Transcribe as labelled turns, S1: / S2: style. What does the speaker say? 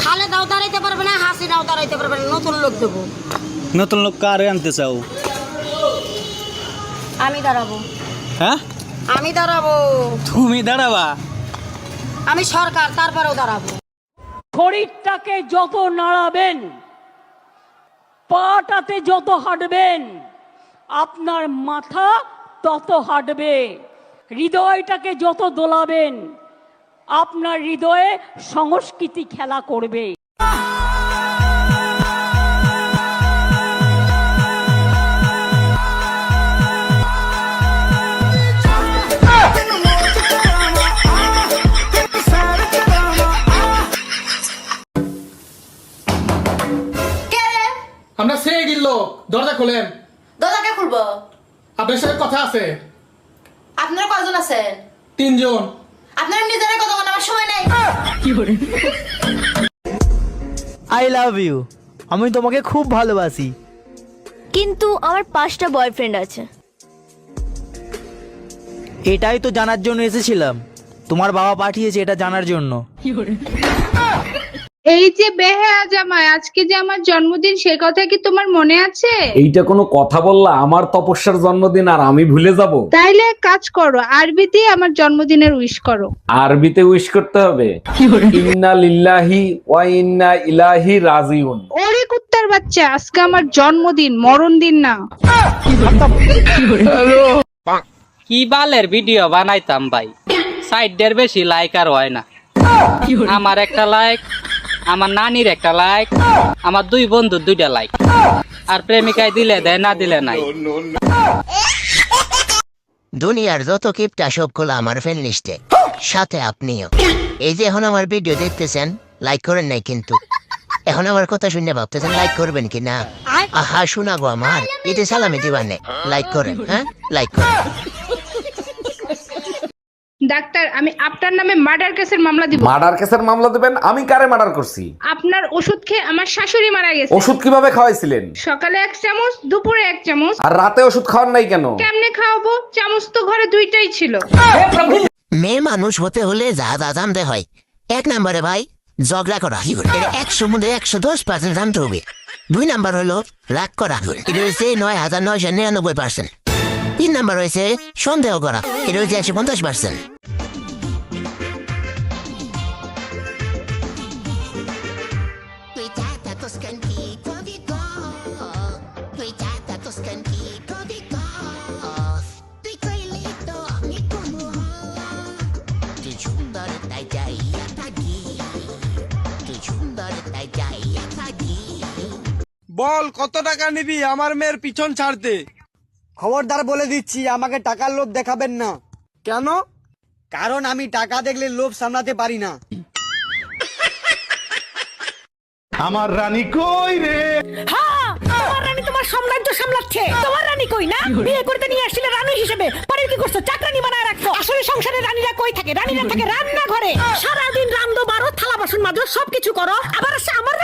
S1: খালেদাও দাঁড়াইতে পারবে না, হাসিনাও দাঁড়াইতে পারবে না, নতুন লোক দেবো।
S2: নতুন লোক কারে আনতে চাও?
S1: আমি দাঁড়াবো।
S2: হ্যাঁ,
S1: আমি দাঁড়াবো।
S2: তুমি দাঁড়াবা?
S1: আমি সরকার, তারপরেও দাঁড়াবো।
S3: শরীরটাকে যত নাড়াবেন, পাটাতে যত হাঁটবেন, আপনার মাথা তত হাঁটবে। হৃদয়টাকে যত দোলাবেন, আপনার হৃদয়ে সংস্কৃতি খেলা করবে।
S4: আমরা সেই দিল, দরজা খোলেন।
S5: দরজাকে খুলবো?
S4: আপনার সাথে কথা আছে।
S5: আপনারা কয়জন আছেন?
S4: 3 জন।
S5: আপনারা নিজেরা কথা বলার সময় নাই।
S6: আই লাভ ইউ, আমি তোমাকে খুব ভালোবাসি।
S7: কিন্তু আমার 5টা বয়ফ্রেন্ড আছে।
S6: এটাই তো জানার জন্য এসেছিলাম, তোমার বাবা পাঠিয়েছে এটা জানার জন্য।
S8: এই যে বেহায়া জামাই, আজকে যে আমার জন্মদিন, সে কথা কি তোমার মনে আছে?
S9: এইটা কোনো কথা বললা? আমার তপস্যার জন্মদিন আর আমি ভুলে যাব?
S8: তাইলে এক কাজ করো, আরবিতে আমার জন্মদিনের উইশ করো।
S9: আরবিতে উইশ করতে হবে? ইন্না লিল্লাহি ওয়া ইন্না ইলাইহি রাজিউন।
S8: ওরে কুত্তার বাচ্চা, আজকে আমার জন্মদিন, মরণ দিন না।
S10: কি বালের ভিডিও বানাইতাম ভাই, সাইডের বেশি লাইক আর হয় না। আমার একটা লাইক, আমার নানির একটা লাইক, আমার 2 বন্ধুর 2টা লাইক, আর প্রেমিকায় দিলে দেয়, না দিলে নাই।
S11: দুনিয়ার যত কিপটা সবগুলো আমার ফ্রেন্ড লিস্টে, সাথে আপনিও। এই যে এখন আমার ভিডিও দেখতেছেন, লাইক করেন নাই কিন্তু। এখন আমার কথা শুনে ভাবতেছেন লাইক করবেন কি না? আহা শোনা গো আমার, এতে সালামি দিবানে। লাইক করেন, হ্যাঁ লাইক করেন।
S8: ডাক্তার, আমি আপনার নামে মার্ডার কেসের মামলা দিব।
S9: মার্ডার কেসের মামলা দেবেন? আমি কারে মার্ডার করছি?
S8: আপনার ওষুধ খেয়ে আমার শাশুড়ি মারা গেছে।
S9: ওষুধ কিভাবে খাওয়াইছিলেন?
S8: সকালে 1 চামচ, দুপুরে 1 চামচ।
S9: আর রাতে ওষুধ খাওয়ার নাই কেন?
S8: কেমনে খাওয়াবো? চামচ তো ঘরে 2টাই ছিল।
S11: মেয়ে মানুষ হতে হলে যা যা জানতে হয়, 1 নম্বরে ভাই ঝগড়া করা, এটা 100 মধ্যে 110% জানতে হবে। 2 নাম্বার হলো রাগ করা, এটা হচ্ছে 9999%। 3 নাম্বার হয়েছে সন্দেহ করা, এটা হচ্ছে 150%।
S2: বল কত টাকা নিবি আমার মেয়ের পিছন ছাড়তে?
S6: খবরদার বলে দিচ্ছি, আমাকে টাকার লোভ দেখাবেন না।
S2: কেন?
S6: কারণ আমি টাকা দেখলে লোভ সামলাতে পারি না।
S4: আমার রানী কই রে?
S3: তোমার রানী তোমার সাম্রাজ্য সামলাচ্ছে। তোমার রানী কই না? বিয়ে করতে নিয়ে আসছিলে রানী হিসেবে, পরে কি করছো? চাকরানি বানায় রাখছো। আসলে সংসারে রানীরা কই থাকে? রানীরা থাকে রান্না ঘরে। সারাদিন রান্ধো, বারো, থালা বাসন মাজো, সবকিছু করো, আবার আসে আমার